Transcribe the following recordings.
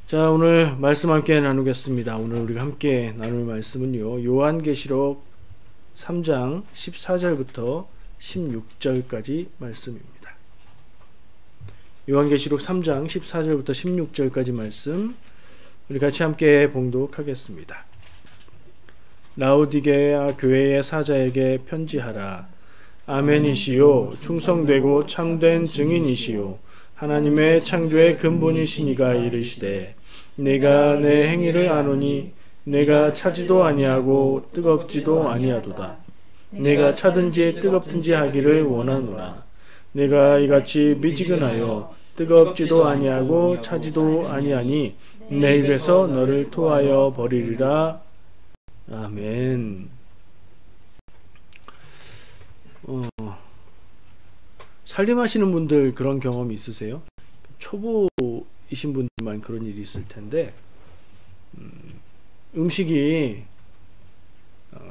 자, 오늘 말씀 함께 나누겠습니다. 오늘 우리가 함께 나눌 말씀은요, 요한계시록 3장 14절부터 16절까지 말씀입니다. 요한계시록 3장 14절부터 16절까지 말씀, 우리 같이 함께 봉독하겠습니다. 라오디게아 교회의 사자에게 편지하라. 아멘이시요, 충성되고 참된 증인이시요, 하나님의 창조의 근본이시니가 이르시되, 내가 내 행위를 아노니 내가 차지도 아니하고 뜨겁지도 아니하도다. 내가 차든지 뜨겁든지 하기를 원하노라. 내가 이같이 미지근하여 뜨겁지도 아니하고 차지도 아니하니 내 입에서 너를 토하여 버리리라. 아멘. 살림하시는 분들 그런 경험이 있으세요? 초보이신 분들만 그런 일이 있을 텐데, 음식이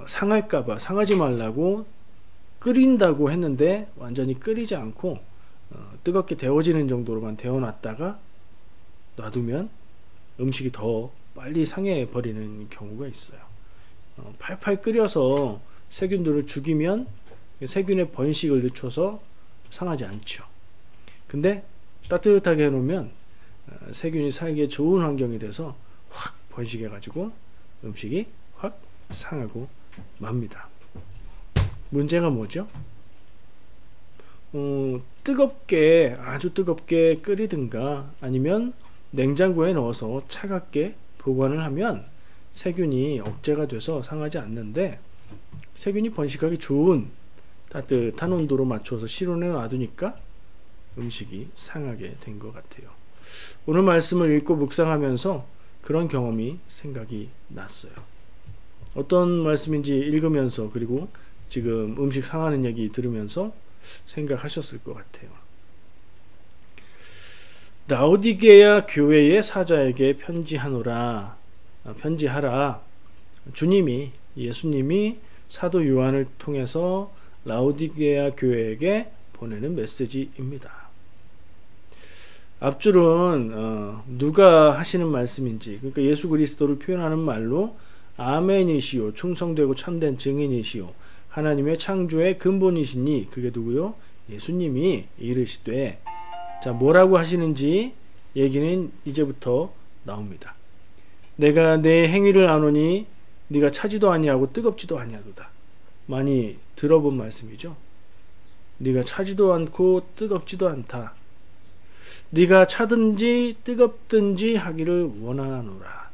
상할까봐, 상하지 말라고 끓인다고 했는데 완전히 끓이지 않고 뜨겁게 데워지는 정도로만 데워놨다가 놔두면 음식이 더 빨리 상해 버리는 경우가 있어요. 팔팔 끓여서 세균들을 죽이면 세균의 번식을 늦춰서 상하지 않죠. 근데 따뜻하게 해놓으면 세균이 살기에 좋은 환경이 돼서 확 번식해 가지고 음식이 확 상하고 맙니다. 문제가 뭐죠? 뜨겁게, 아주 뜨겁게 끓이든가 아니면 냉장고에 넣어서 차갑게 보관을 하면 세균이 억제가 돼서 상하지 않는데, 세균이 번식하기 좋은 따뜻한 온도로 맞춰서 실온에 놔두니까 음식이 상하게 된 것 같아요. 오늘 말씀을 읽고 묵상하면서 그런 경험이 생각이 났어요. 어떤 말씀인지 읽으면서, 그리고 지금 음식 상하는 얘기 들으면서 생각하셨을 것 같아요. 라오디게아 교회의 사자에게 편지하라. 주님이, 예수님이 사도 요한을 통해서 라오디게아 교회에게 보내는 메시지입니다. 앞줄은 누가 하시는 말씀인지, 그러니까 예수 그리스도를 표현하는 말로 아멘이시요, 충성되고 참된 증인이시요, 하나님의 창조의 근본이시니, 그게 누구요? 예수님이 이르시되, 자, 뭐라고 하시는지 얘기는 이제부터 나옵니다. 내가 내 행위를 아노니 네가 차지도 아니하고 뜨겁지도 아니하도다. 많이 들어본 말씀이죠. 네가 차지도 않고 뜨겁지도 않다. 네가 차든지 뜨겁든지 하기를 원하노라.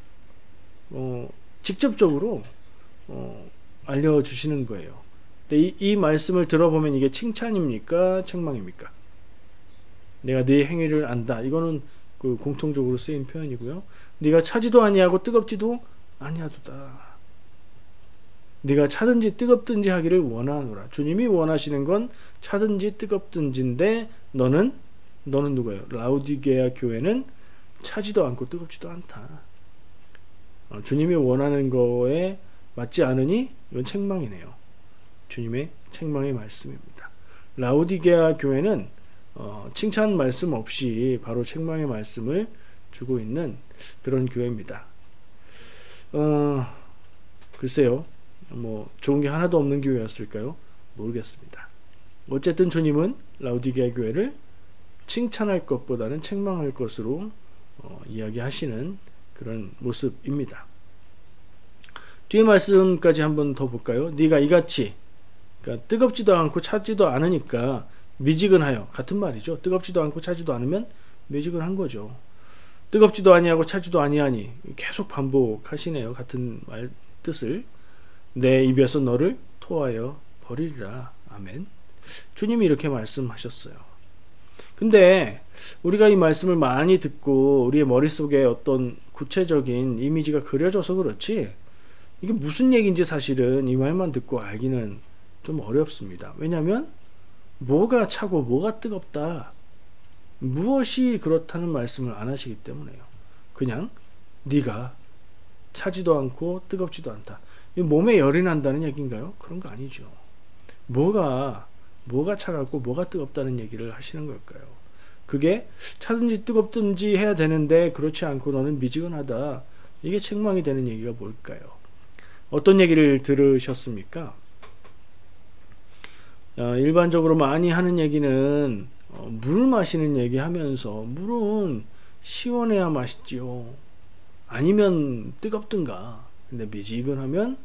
직접적으로 알려주시는 거예요. 근데 이 말씀을 들어보면 이게 칭찬입니까? 책망입니까? 내가 네 행위를 안다. 이거는 그 공통적으로 쓰인 표현이고요. 네가 차지도 아니하고 뜨겁지도 아니하도다. 네가 차든지 뜨겁든지 하기를 원하노라. 주님이 원하시는 건 차든지 뜨겁든지인데, 너는 누구예요? 라오디게아 교회는 차지도 않고 뜨겁지도 않다. 주님이 원하는 거에 맞지 않으니 이건 책망이네요. 주님의 책망의 말씀입니다. 라오디게아 교회는 칭찬 말씀 없이 바로 책망의 말씀을 주고 있는 그런 교회입니다. 글쎄요, 좋은 게 하나도 없는 교회였을까요? 모르겠습니다. 어쨌든 주님은 라오디게아 교회를 칭찬할 것보다는 책망할 것으로 이야기하시는 그런 모습입니다. 뒤에 말씀까지 한번 더 볼까요? 네가 이같이, 그러니까 뜨겁지도 않고 차지도 않으니까 미지근하여, 같은 말이죠. 뜨겁지도 않고 차지도 않으면 미지근한 거죠. 뜨겁지도 아니하고 차지도 아니하니, 계속 반복하시네요. 같은 말 뜻을. 내 입에서 너를 토하여 버리리라. 아멘. 주님이 이렇게 말씀하셨어요. 근데 우리가 이 말씀을 많이 듣고 우리의 머릿속에 어떤 구체적인 이미지가 그려져서 그렇지, 이게 무슨 얘기인지 사실은 이 말만 듣고 알기는 좀 어렵습니다. 왜냐하면 뭐가 차고 뭐가 뜨겁다, 무엇이 그렇다는 말씀을 안 하시기 때문에요. 그냥 네가 차지도 않고 뜨겁지도 않다. 몸에 열이 난다는 얘기인가요? 그런 거 아니죠. 뭐가 차갑고 뭐가 뜨겁다는 얘기를 하시는 걸까요? 그게 차든지 뜨겁든지 해야 되는데 그렇지 않고 너는 미지근하다. 이게 책망이 되는 얘기가 뭘까요? 어떤 얘기를 들으셨습니까? 일반적으로 많이 하는 얘기는 물 마시는 얘기 하면서 물은 시원해야 맛있지요. 아니면 뜨겁든가. 근데 미지근하면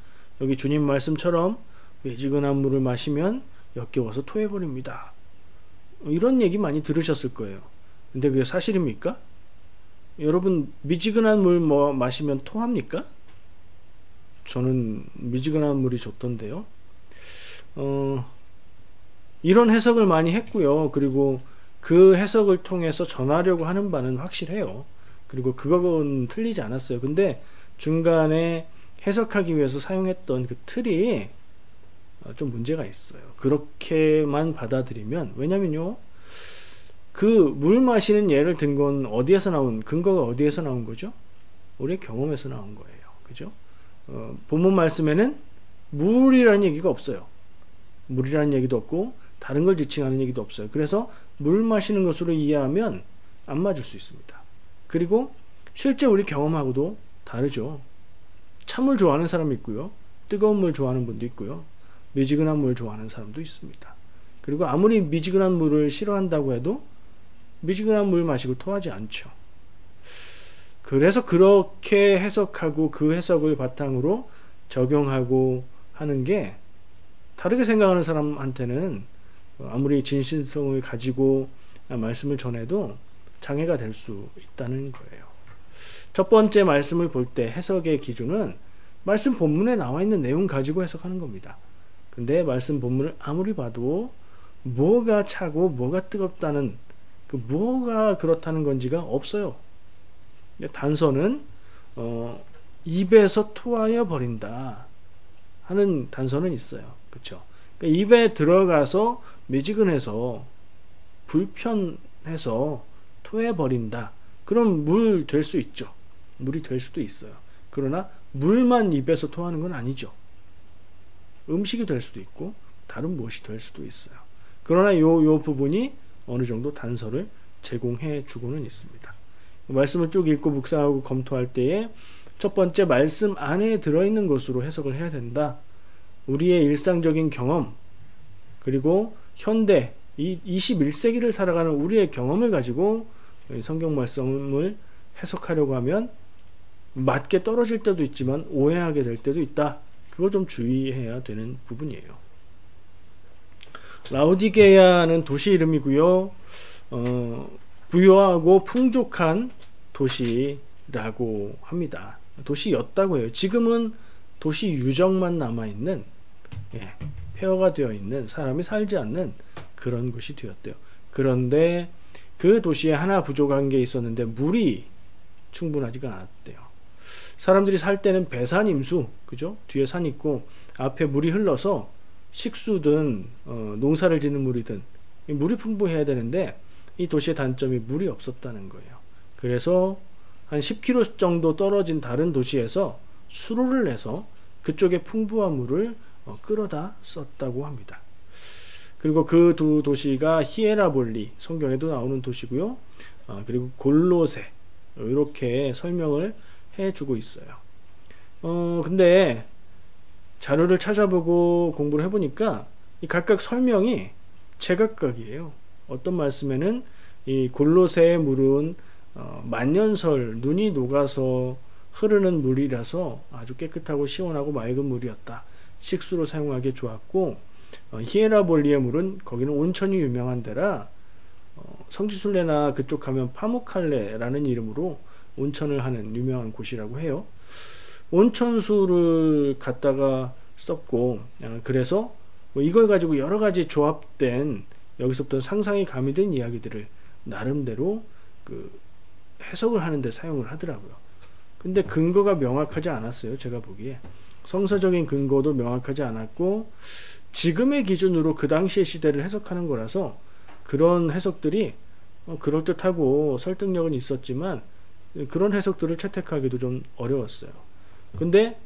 여기 주님 말씀처럼 미지근한 물을 마시면 역겨워서 토해버립니다. 이런 얘기 많이 들으셨을 거예요. 근데 그게 사실입니까? 여러분 미지근한 물 마시면 토합니까? 저는 미지근한 물이 좋던데요. 이런 해석을 많이 했고요. 그리고 그 해석을 통해서 전하려고 하는 바는 확실해요. 그리고 그건 틀리지 않았어요. 근데 중간에 해석하기 위해서 사용했던 그 틀이 좀 문제가 있어요. 그렇게만 받아들이면, 왜냐면요, 그 물 마시는 예를 든 건 어디에서 나온, 근거가 어디에서 나온 거죠? 우리의 경험에서 나온 거예요. 그죠? 본문 말씀에는 물이라는 얘기가 없어요. 물이라는 얘기도 없고 다른 걸 지칭하는 얘기도 없어요. 그래서 물 마시는 것으로 이해하면 안 맞을 수 있습니다. 그리고 실제 우리 경험하고도 다르죠. 찬물 좋아하는 사람이 있고요. 뜨거운 물 좋아하는 분도 있고요. 미지근한 물 좋아하는 사람도 있습니다. 그리고 아무리 미지근한 물을 싫어한다고 해도 미지근한 물 마시고 토하지 않죠. 그래서 그렇게 해석하고 그 해석을 바탕으로 적용하고 하는 게 다르게 생각하는 사람한테는 아무리 진실성을 가지고 말씀을 전해도 장애가 될 수 있다는 거예요. 첫 번째 말씀을 볼 때 해석의 기준은 말씀 본문에 나와 있는 내용 가지고 해석하는 겁니다. 근데 말씀 본문을 아무리 봐도 뭐가 차고 뭐가 뜨겁다는, 그 뭐가 그렇다는 건지가 없어요. 단서는 입에서 토하여 버린다 하는 단서는 있어요. 그렇죠? 그러니까 입에 들어가서 미지근해서 불편해서 토해 버린다. 그럼 물 될 수 있죠. 물이 될 수도 있어요. 그러나 물만 입에서 토하는 건 아니죠. 음식이 될 수도 있고 다른 무엇이 될 수도 있어요. 그러나 요 부분이 어느 정도 단서를 제공해 주고는 있습니다. 말씀을 쭉 읽고 묵상하고 검토할 때에 첫 번째 말씀 안에 들어있는 것으로 해석을 해야 된다. 우리의 일상적인 경험, 그리고 현대 21세기를 살아가는 우리의 경험을 가지고 성경 말씀을 해석하려고 하면 맞게 떨어질 때도 있지만 오해하게 될 때도 있다. 그거 좀 주의해야 되는 부분이에요. 라오디게아는 도시 이름이고요. 부유하고 풍족한 도시라고 합니다. 도시였다고 해요. 지금은 도시 유적만 남아있는, 폐허가 되어 있는, 사람이 살지 않는 그런 곳이 되었대요. 그런데 그 도시에 하나 부족한 게 있었는데 물이 충분하지가 않았대요. 사람들이 살 때는 배산 임수, 그죠? 뒤에 산 있고 앞에 물이 흘러서 식수든 농사를 짓는 물이든 물이 풍부해야 되는데 이 도시의 단점이 물이 없었다는 거예요. 그래서 한 10km 정도 떨어진 다른 도시에서 수로를 내서 그쪽에 풍부한 물을 끌어다 썼다고 합니다. 그리고 그 두 도시가 히에라볼리, 성경에도 나오는 도시고요. 그리고 골로새, 이렇게 설명을 해주고 있어요. 근데 자료를 찾아보고 공부를 해보니까 이 각각 설명이 제각각이에요. 어떤 말씀에는 이 골로새의 물은 만년설, 눈이 녹아서 흐르는 물이라서 아주 깨끗하고 시원하고 맑은 물이었다. 식수로 사용하기에 좋았고, 히에라볼리의 물은 거기는 온천이 유명한 데라 성지순례나 그쪽 가면 파무칼레라는 이름으로 온천을 하는 유명한 곳이라고 해요. 온천수를 갖다가 썼고, 그래서 이걸 가지고 여러 가지 조합된, 여기서부터 상상이 가미된 이야기들을 나름대로 그 해석을 하는데 사용을 하더라고요. 근데 근거가 명확하지 않았어요. 제가 보기에 성서적인 근거도 명확하지 않았고, 지금의 기준으로 그 당시의 시대를 해석하는 거라서 그런 해석들이 그럴듯하고 설득력은 있었지만 그런 해석들을 채택하기도 좀 어려웠어요. 근데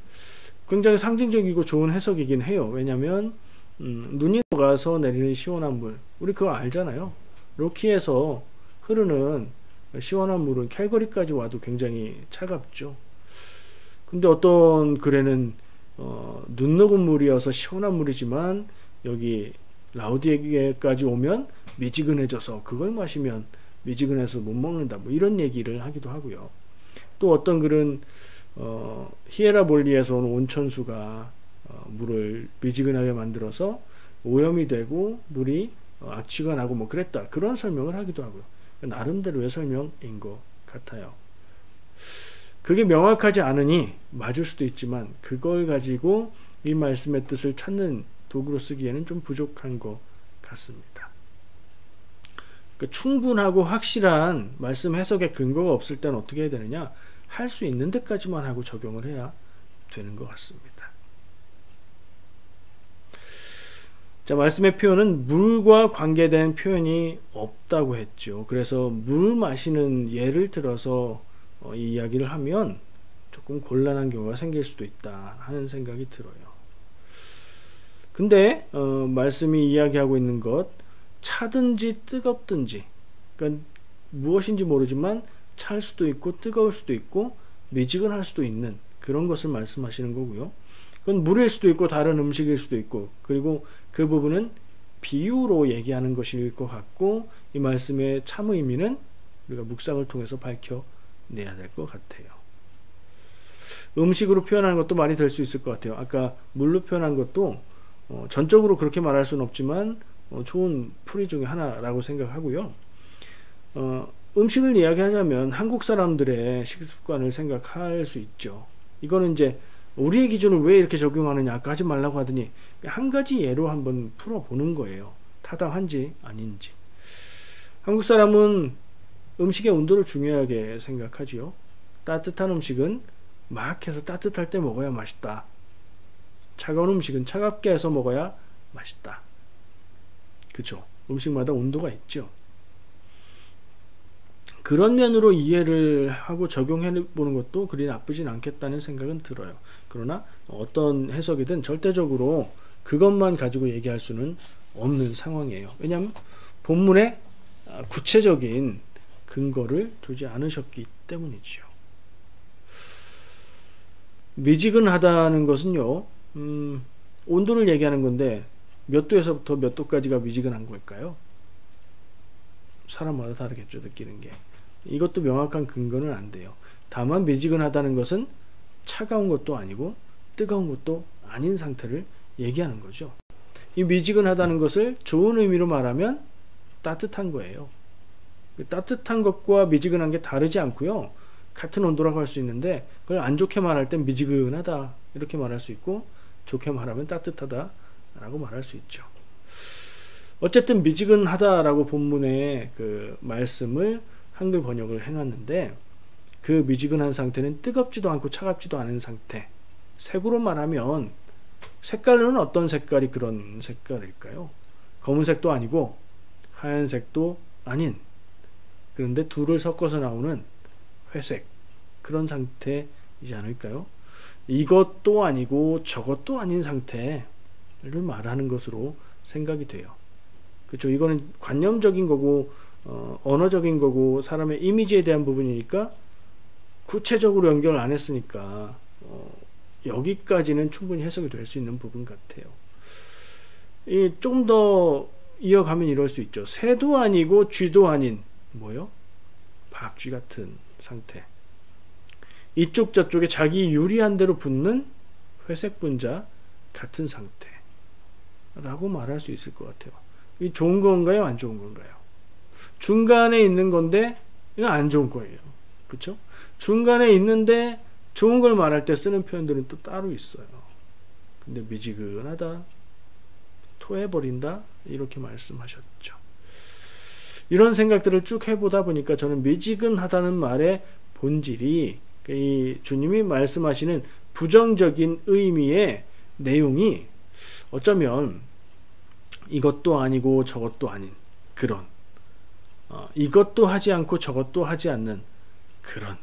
굉장히 상징적이고 좋은 해석이긴 해요. 왜냐하면 눈이 녹아서 내리는 시원한 물, 우리 그거 알잖아요. 로키에서 흐르는 시원한 물은 캘거리까지 와도 굉장히 차갑죠. 근데 어떤 글에는 눈 녹은 물이어서 시원한 물이지만 여기 라우디게까지 오면 미지근해져서 그걸 마시면 미지근해서 못 먹는다, 뭐 이런 얘기를 하기도 하고요. 또 어떤 글은 히에라볼리에서 온 온천수가 물을 미지근하게 만들어서 오염이 되고 물이 악취가 나고 뭐 그랬다, 그런 설명을 하기도 하고요. 나름대로의 설명인 것 같아요. 그게 명확하지 않으니 맞을 수도 있지만 그걸 가지고 이 말씀의 뜻을 찾는 도구로 쓰기에는 좀 부족한 것 같습니다. 그러니까 충분하고 확실한 말씀 해석의 근거가 없을 때는 어떻게 해야 되느냐, 할 수 있는 데까지만 하고 적용을 해야 되는 것 같습니다. 자, 말씀의 표현은 물과 관계된 표현이 없다고 했죠. 그래서 물 마시는 예를 들어서 이 이야기를 하면 조금 곤란한 경우가 생길 수도 있다 하는 생각이 들어요. 근데 말씀이 이야기하고 있는 것, 차든지 뜨겁든지, 그러니까 무엇인지 모르지만 찰 수도 있고 뜨거울 수도 있고 미지근할 수도 있는 그런 것을 말씀하시는 거고요. 그건 물일 수도 있고 다른 음식일 수도 있고, 그리고 그 부분은 비유로 얘기하는 것일 것 같고, 이 말씀의 참 의미는 우리가 묵상을 통해서 밝혀내야 될 것 같아요. 음식으로 표현하는 것도 말이 될 수 있을 것 같아요. 아까 물로 표현한 것도 전적으로 그렇게 말할 수는 없지만 좋은 풀이 중에 하나라고 생각하고요. 음식을 이야기하자면 한국 사람들의 식습관을 생각할 수 있죠. 이거는 이제 우리의 기준을 왜 이렇게 적용하느냐, 아까 하지 말라고 하더니 한 가지 예로 한번 풀어보는 거예요. 타당한지 아닌지. 한국 사람은 음식의 온도를 중요하게 생각하지요. 따뜻한 음식은 막 해서 따뜻할 때 먹어야 맛있다. 차가운 음식은 차갑게 해서 먹어야 맛있다. 그쵸? 음식마다 온도가 있죠. 그런 면으로 이해를 하고 적용해 보는 것도 그리 나쁘진 않겠다는 생각은 들어요. 그러나 어떤 해석이든 절대적으로 그것만 가지고 얘기할 수는 없는 상황이에요. 왜냐하면 본문에 구체적인 근거를 두지 않으셨기 때문이죠. 미지근하다는 것은요, 온도를 얘기하는 건데 몇 도에서부터 몇 도까지가 미지근한 걸까요? 사람마다 다르겠죠, 느끼는 게. 이것도 명확한 근거는 안 돼요. 다만 미지근하다는 것은 차가운 것도 아니고 뜨거운 것도 아닌 상태를 얘기하는 거죠. 이 미지근하다는 것을 좋은 의미로 말하면 따뜻한 거예요. 따뜻한 것과 미지근한 게 다르지 않고요, 같은 온도라고 할 수 있는데, 그걸 안 좋게 말할 땐 미지근하다 이렇게 말할 수 있고, 좋게 말하면 따뜻하다 라고 말할 수 있죠. 어쨌든 미지근하다라고 본문의 그 말씀을 한글 번역을 해놨는데, 그 미지근한 상태는 뜨겁지도 않고 차갑지도 않은 상태. 색으로 말하면 색깔은 어떤 색깔이 그런 색깔일까요? 검은색도 아니고 하얀색도 아닌, 그런데 둘을 섞어서 나오는 회색, 그런 상태이지 않을까요? 이것도 아니고 저것도 아닌 상태를 말하는 것으로 생각이 돼요. 그렇죠? 이거는 관념적인 거고 언어적인 거고 사람의 이미지에 대한 부분이니까 구체적으로 연결 안 했으니까 여기까지는 충분히 해석이 될 수 있는 부분 같아요. 좀 더 이어가면 이럴 수 있죠. 새도 아니고 쥐도 아닌 뭐요? 박쥐 같은 상태. 이쪽 저쪽에 자기 유리한 대로 붙는 회색 분자 같은 상태라고 말할 수 있을 것 같아요. 이 좋은 건가요? 안 좋은 건가요? 중간에 있는 건데 이건 안 좋은 거예요. 그렇죠? 중간에 있는데 좋은 걸 말할 때 쓰는 표현들은 또 따로 있어요. 근데 미지근하다, 토해버린다 이렇게 말씀하셨죠. 이런 생각들을 쭉 해보다 보니까 저는 미지근하다는 말의 본질이, 이 주님이 말씀하시는 부정적인 의미의 내용이 어쩌면 이것도 아니고 저것도 아닌 그런, 이것도 하지 않고 저것도 하지 않는 그런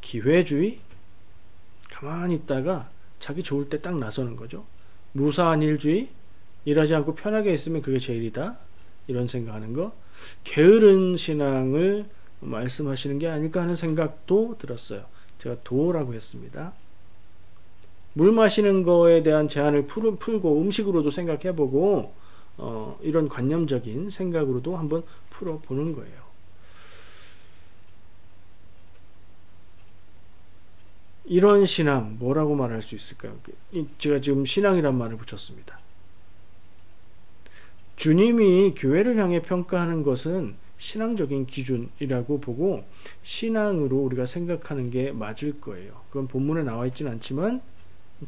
기회주의, 가만히 있다가 자기 좋을 때 딱 나서는 거죠. 무사한 일주의, 일하지 않고 편하게 있으면 그게 제일이다 이런 생각하는 거, 게으른 신앙을 말씀하시는 게 아닐까 하는 생각도 들었어요. 제가 도라고 했습니다. 물 마시는 거에 대한 제한을 풀고 음식으로도 생각해보고 이런 관념적인 생각으로도 한번 풀어보는 거예요. 이런 신앙 뭐라고 말할 수 있을까요? 제가 지금 신앙이란 말을 붙였습니다. 주님이 교회를 향해 평가하는 것은 신앙적인 기준이라고 보고 신앙으로 우리가 생각하는 게 맞을 거예요. 그건 본문에 나와 있지는 않지만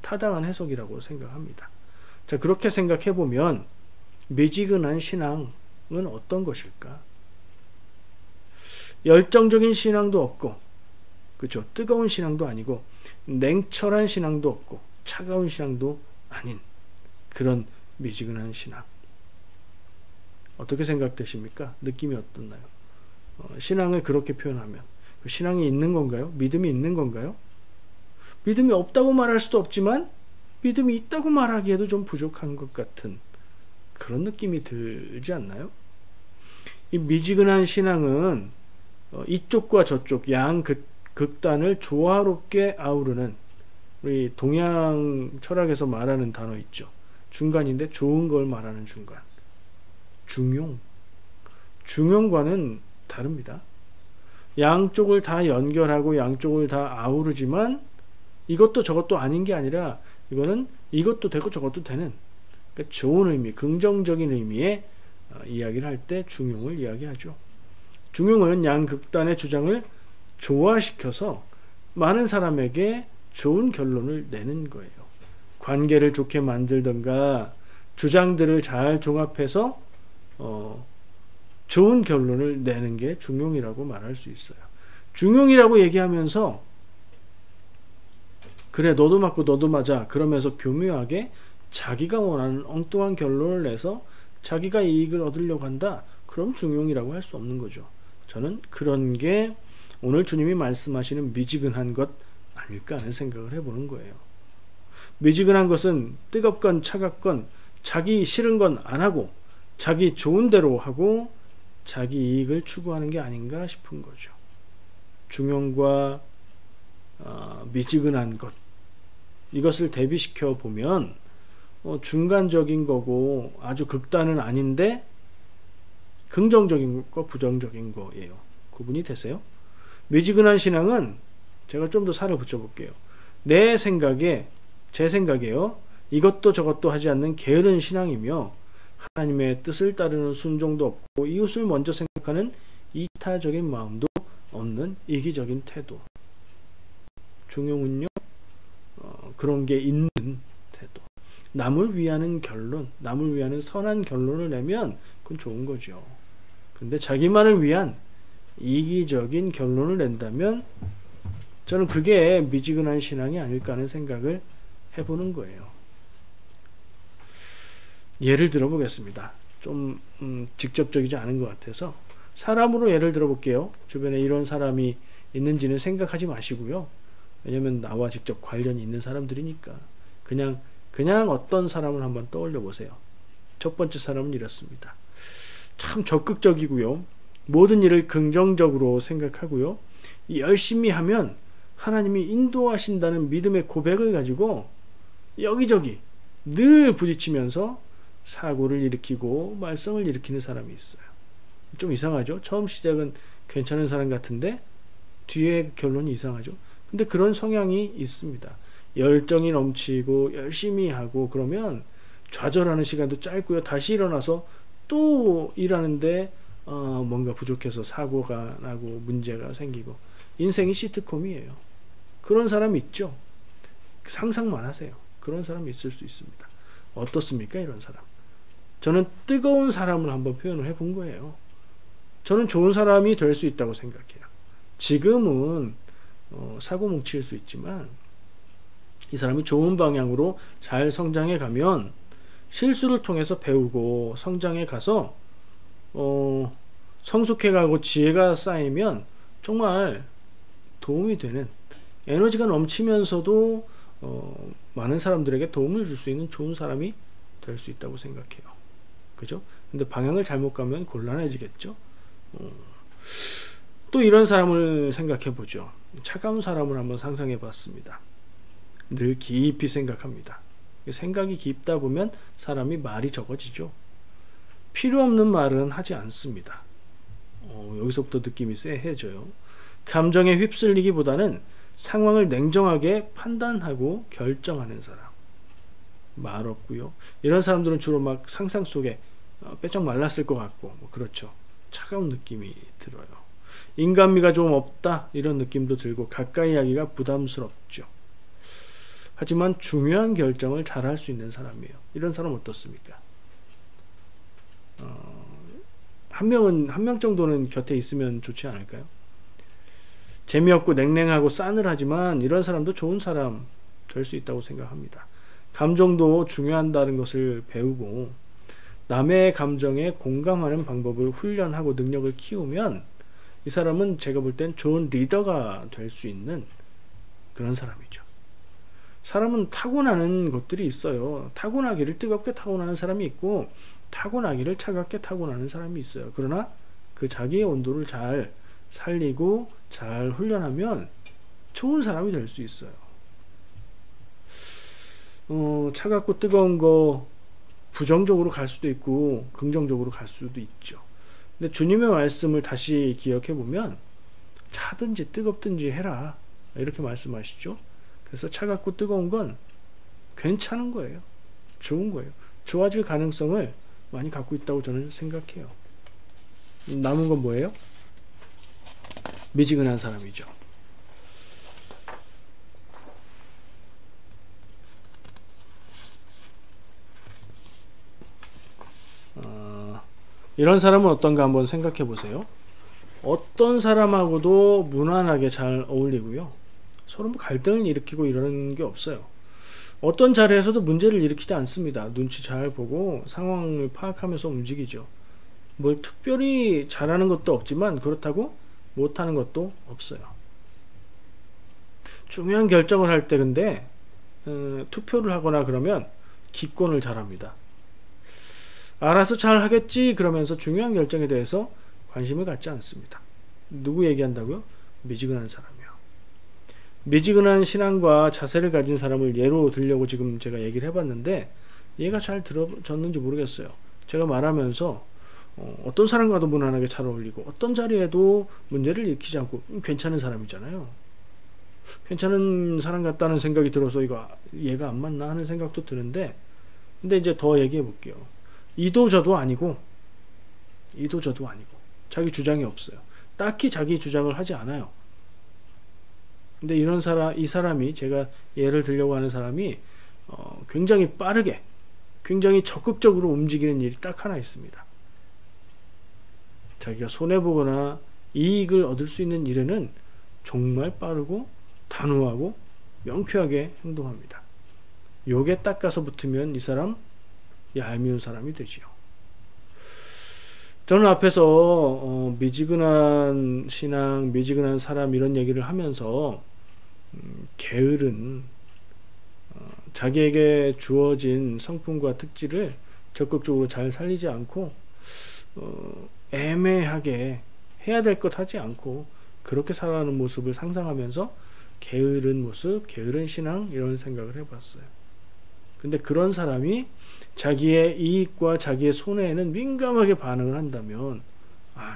타당한 해석이라고 생각합니다. 자, 그렇게 생각해 보면 미지근한 신앙은 어떤 것일까? 열정적인 신앙도 없고, 그렇죠? 뜨거운 신앙도 아니고 냉철한 신앙도 없고 차가운 신앙도 아닌 그런 미지근한 신앙. 어떻게 생각되십니까? 느낌이 어떻나요? 신앙을 그렇게 표현하면 신앙이 있는 건가요? 믿음이 있는 건가요? 믿음이 없다고 말할 수도 없지만 믿음이 있다고 말하기에도 좀 부족한 것 같은 그런 느낌이 들지 않나요? 이 미지근한 신앙은 이쪽과 저쪽 양 극단을 조화롭게 아우르는 우리 동양 철학에서 말하는 단어 있죠. 중간인데 좋은 걸 말하는 중간. 중용과는 다릅니다. 양쪽을 다 연결하고 양쪽을 다 아우르지만 이것도 저것도 아닌 게 아니라 이거는 이것도 되고 저것도 되는, 그러니까 좋은 의미, 긍정적인 의미의 이야기를 할 때 중용을 이야기하죠. 중용은 양극단의 주장을 조화시켜서 많은 사람에게 좋은 결론을 내는 거예요. 관계를 좋게 만들던가 주장들을 잘 종합해서 좋은 결론을 내는 게 중용이라고 말할 수 있어요. 중용이라고 얘기하면서 그래 너도 맞고 너도 맞아 그러면서 교묘하게 자기가 원하는 엉뚱한 결론을 내서 자기가 이익을 얻으려고 한다. 그럼 중용이라고 할 수 없는 거죠. 저는 그런 게 오늘 주님이 말씀하시는 미지근한 것 아닐까 하는 생각을 해보는 거예요. 미지근한 것은 뜨겁건 차갑건 자기 싫은 건 안 하고 자기 좋은 대로 하고 자기 이익을 추구하는 게 아닌가 싶은 거죠. 중용과 미지근한 것, 이것을 대비시켜 보면 중간적인 거고 아주 극단은 아닌데 긍정적인 것과 부정적인 거예요. 구분이 되세요? 미지근한 신앙은 제가 좀 더 살을 붙여볼게요. 내 생각에, 제 생각에요, 이것도 저것도 하지 않는 게으른 신앙이며 하나님의 뜻을 따르는 순종도 없고 이웃을 먼저 생각하는 이타적인 마음도 없는 이기적인 태도. 중용은요, 그런 게 있는 태도. 남을 위하는 결론, 남을 위하는 선한 결론을 내면 그건 좋은 거죠. 근데 자기만을 위한 이기적인 결론을 낸다면 저는 그게 미지근한 신앙이 아닐까 하는 생각을 해보는 거예요. 예를 들어보겠습니다. 좀 직접적이지 않은 것 같아서 사람으로 예를 들어볼게요. 주변에 이런 사람이 있는지는 생각하지 마시고요. 왜냐면 나와 직접 관련이 있는 사람들이니까 그냥 어떤 사람을 한번 떠올려 보세요. 첫 번째 사람은 이렇습니다. 참 적극적이고요. 모든 일을 긍정적으로 생각하고요. 열심히 하면 하나님이 인도하신다는 믿음의 고백을 가지고 여기저기 늘 부딪히면서 사고를 일으키고 말썽을 일으키는 사람이 있어요. 좀 이상하죠? 처음 시작은 괜찮은 사람 같은데 뒤에 결론이 이상하죠? 근데 그런 성향이 있습니다. 열정이 넘치고 열심히 하고 그러면 좌절하는 시간도 짧고요. 다시 일어나서 또 일하는데 뭔가 부족해서 사고가 나고 문제가 생기고 인생이 시트콤이에요. 그런 사람 있죠? 상상만 하세요. 그런 사람이 있을 수 있습니다. 어떻습니까? 이런 사람. 저는 뜨거운 사람을 한번 표현을 해본 거예요. 저는 좋은 사람이 될 수 있다고 생각해요. 지금은 사고 뭉칠 수 있지만 이 사람이 좋은 방향으로 잘 성장해 가면 실수를 통해서 배우고 성장해 가서 성숙해 가고 지혜가 쌓이면 정말 도움이 되는, 에너지가 넘치면서도 많은 사람들에게 도움을 줄 수 있는 좋은 사람이 될 수 있다고 생각해요. 그죠? 근데 방향을 잘못 가면 곤란해지겠죠. 또 이런 사람을 생각해 보죠. 차가운 사람을 한번 상상해 봤습니다. 늘 깊이 생각합니다. 생각이 깊다 보면 사람이 말이 적어지죠. 필요 없는 말은 하지 않습니다. 여기서부터 느낌이 쎄해져요. 감정에 휩쓸리기보다는 상황을 냉정하게 판단하고 결정하는 사람. 말 없고요. 이런 사람들은 주로 막 상상 속에 빼쩍 말랐을 것 같고 그렇죠. 차가운 느낌이 들어요. 인간미가 좀 없다 이런 느낌도 들고 가까이 하기가 부담스럽죠. 하지만 중요한 결정을 잘 할 수 있는 사람이에요. 이런 사람 어떻습니까? 한 명 정도는 곁에 있으면 좋지 않을까요? 재미없고 냉랭하고 싸늘하지만 이런 사람도 좋은 사람 될 수 있다고 생각합니다. 감정도 중요하다는 것을 배우고 남의 감정에 공감하는 방법을 훈련하고 능력을 키우면 이 사람은 제가 볼 땐 좋은 리더가 될 수 있는 그런 사람이죠. 사람은 타고나는 것들이 있어요. 타고나기를 뜨겁게 타고나는 사람이 있고 타고나기를 차갑게 타고나는 사람이 있어요. 그러나 그 자기의 온도를 잘 살리고 잘 훈련하면 좋은 사람이 될 수 있어요. 차갑고 뜨거운 거 부정적으로 갈 수도 있고 긍정적으로 갈 수도 있죠. 근데 주님의 말씀을 다시 기억해 보면 차든지 뜨겁든지 해라 이렇게 말씀하시죠. 그래서 차갑고 뜨거운 건 괜찮은 거예요. 좋은 거예요. 좋아질 가능성을 많이 갖고 있다고 저는 생각해요. 남은 건 뭐예요? 미지근한 사람이죠. 이런 사람은 어떤가 한번 생각해 보세요. 어떤 사람하고도 무난하게 잘 어울리고요. 서로 갈등을 일으키고 이러는 게 없어요. 어떤 자리에서도 문제를 일으키지 않습니다. 눈치 잘 보고 상황을 파악하면서 움직이죠. 뭘 특별히 잘하는 것도 없지만 그렇다고 못하는 것도 없어요. 중요한 결정을 할 때 근데 투표를 하거나 그러면 기권을 잘합니다. 알아서 잘 하겠지 그러면서 중요한 결정에 대해서 관심을 갖지 않습니다. 누구 얘기한다고요? 미지근한 사람이요. 미지근한 신앙과 자세를 가진 사람을 예로 들려고 지금 제가 얘기를 해봤는데 얘가 잘 들어졌는지 모르겠어요. 제가 말하면서 어떤 사람과도 무난하게 잘 어울리고 어떤 자리에도 문제를 일으키지 않고 괜찮은 사람이잖아요. 괜찮은 사람 같다는 생각이 들어서 이거 얘가 안 맞나 하는 생각도 드는데 근데 이제 더 얘기해 볼게요. 이도 저도 아니고 자기 주장이 없어요. 딱히 자기 주장을 하지 않아요. 근데 이 사람이 제가 예를 들려고 하는 사람이 굉장히 빠르게 굉장히 적극적으로 움직이는 일이 딱 하나 있습니다. 자기가 손해보거나 이익을 얻을 수 있는 일에는 정말 빠르고 단호하고 명쾌하게 행동합니다. 요게 딱 가서 붙으면 이 사람 얄미운 사람이 되지요. 저는 앞에서 미지근한 신앙, 미지근한 사람 이런 얘기를 하면서 게으른 자기에게 주어진 성품과 특질을 적극적으로 잘 살리지 않고 애매하게 해야 될 것 하지 않고 그렇게 살아가는 모습을 상상하면서 게으른 모습, 게으른 신앙 이런 생각을 해봤어요. 근데 그런 사람이 자기의 이익과 자기의 손해에는 민감하게 반응을 한다면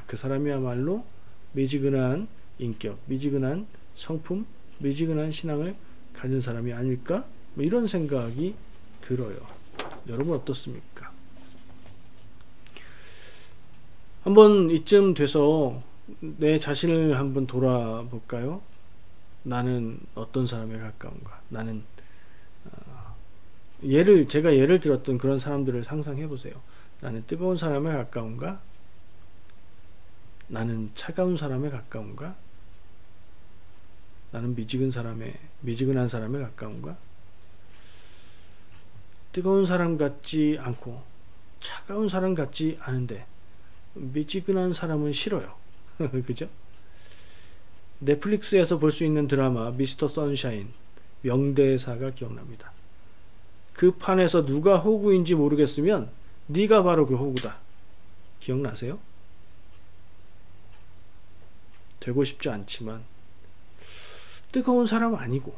그 사람이야말로 미지근한 인격, 미지근한 성품, 미지근한 신앙을 가진 사람이 아닐까? 뭐 이런 생각이 들어요. 여러분 어떻습니까? 한번 이쯤 돼서 내 자신을 한번 돌아볼까요? 나는 어떤 사람에 가까운가? 나는 제가 예를 들었던 그런 사람들을 상상해 보세요. 나는 뜨거운 사람에 가까운가? 나는 차가운 사람에 가까운가? 나는 미지근한 사람에 가까운가? 뜨거운 사람 같지 않고 차가운 사람 같지 않은데 미지근한 사람은 싫어요. 그죠? 넷플릭스에서 볼 수 있는 드라마 미스터 선샤인 명대사가 기억납니다. 그 판에서 누가 호구인지 모르겠으면 네가 바로 그 호구다. 기억나세요? 되고 싶지 않지만 뜨거운 사람 아니고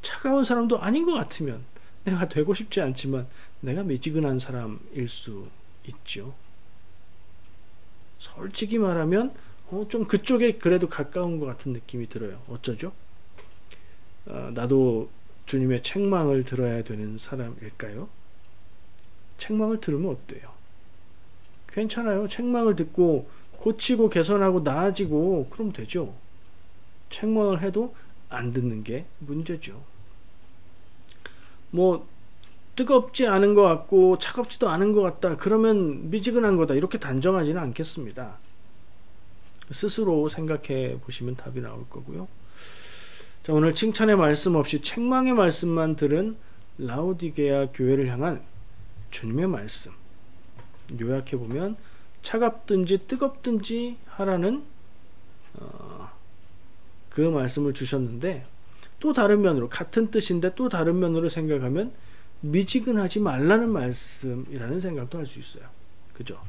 차가운 사람도 아닌 것 같으면 내가 되고 싶지 않지만 내가 미지근한 사람일 수 있죠. 솔직히 말하면 좀 그쪽에 그래도 가까운 것 같은 느낌이 들어요. 어쩌죠? 나도 주님의 책망을 들어야 되는 사람일까요? 책망을 들으면 어때요? 괜찮아요. 책망을 듣고 고치고 개선하고 나아지고 그럼 되죠. 책망을 해도 안 듣는 게 문제죠. 뭐 뜨겁지 않은 것 같고 차갑지도 않은 것 같다. 그러면 미지근한 거다. 이렇게 단정하지는 않겠습니다. 스스로 생각해 보시면 답이 나올 거고요. 자, 오늘 칭찬의 말씀 없이 책망의 말씀만 들은 라오디게아 교회를 향한 주님의 말씀. 요약해 보면 차갑든지 뜨겁든지 하라는 그 말씀을 주셨는데, 또 다른 면으로 같은 뜻인데 또 다른 면으로 생각하면 미지근하지 말라는 말씀이라는 생각도 할 수 있어요. 그죠?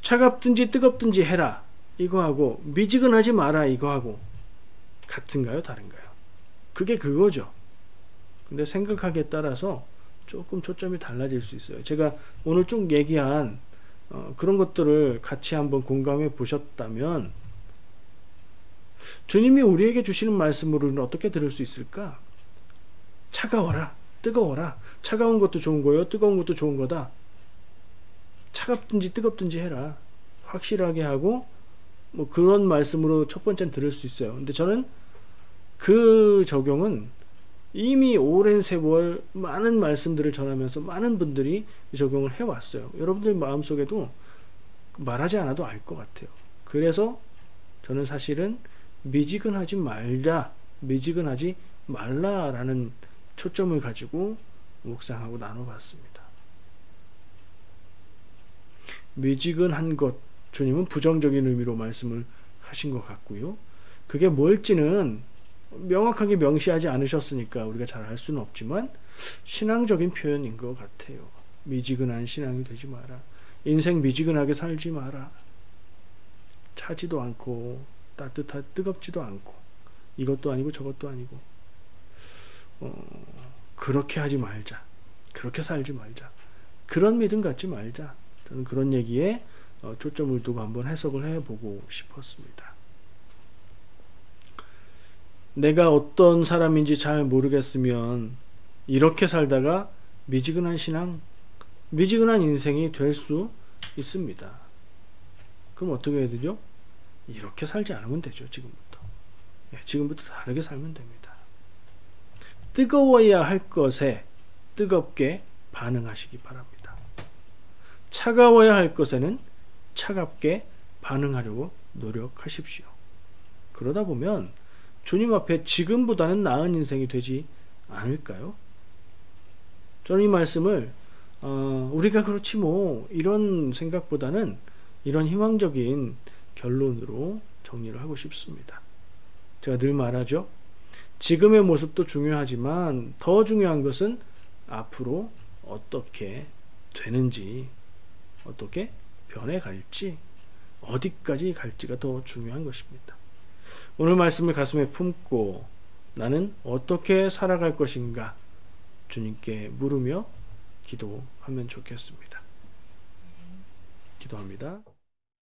차갑든지 뜨겁든지 해라 이거하고 미지근하지 마라 이거하고 같은가요? 다른가요? 그게 그거죠. 근데 생각하기에 따라서 조금 초점이 달라질 수 있어요. 제가 오늘 쭉 얘기한 그런 것들을 같이 한번 공감해 보셨다면 주님이 우리에게 주시는 말씀으로는 어떻게 들을 수 있을까? 차가워라, 뜨거워라. 차가운 것도 좋은 거예요. 뜨거운 것도 좋은 거다. 차갑든지 뜨겁든지 해라. 확실하게 하고 뭐 그런 말씀으로 첫 번째는 들을 수 있어요. 근데 저는 그 적용은 이미 오랜 세월 많은 말씀들을 전하면서 많은 분들이 적용을 해왔어요. 여러분들 마음속에도 말하지 않아도 알 것 같아요. 그래서 저는 사실은 미지근하지 말자, 미지근하지 말라라는 초점을 가지고 묵상하고 나눠봤습니다. 미지근한 것, 주님은 부정적인 의미로 말씀을 하신 것 같고요. 그게 뭘지는 명확하게 명시하지 않으셨으니까 우리가 잘 알 수는 없지만 신앙적인 표현인 것 같아요. 미지근한 신앙이 되지 마라. 인생 미지근하게 살지 마라. 차지도 않고 뜨겁지도 않고 이것도 아니고 저것도 아니고 그렇게 하지 말자. 그렇게 살지 말자. 그런 믿음 갖지 말자. 저는 그런 얘기에 초점을 두고 한번 해석을 해보고 싶었습니다. 내가 어떤 사람인지 잘 모르겠으면 이렇게 살다가 미지근한 신앙, 미지근한 인생이 될 수 있습니다. 그럼 어떻게 해야 되죠? 이렇게 살지 않으면 되죠. 지금부터. 지금부터 다르게 살면 됩니다. 뜨거워야 할 것에 뜨겁게 반응하시기 바랍니다. 차가워야 할 것에는 차갑게 반응하려고 노력하십시오. 그러다 보면 주님 앞에 지금보다는 나은 인생이 되지 않을까요? 저는 이 말씀을 우리가 그렇지 뭐 이런 생각보다는 이런 희망적인 결론으로 정리를 하고 싶습니다. 제가 늘 말하죠. 지금의 모습도 중요하지만 더 중요한 것은 앞으로 어떻게 되는지, 어떻게 변해갈지, 어디까지 갈지가 더 중요한 것입니다. 오늘 말씀을 가슴에 품고 나는 어떻게 살아갈 것인가 주님께 물으며 기도하면 좋겠습니다. 기도합니다.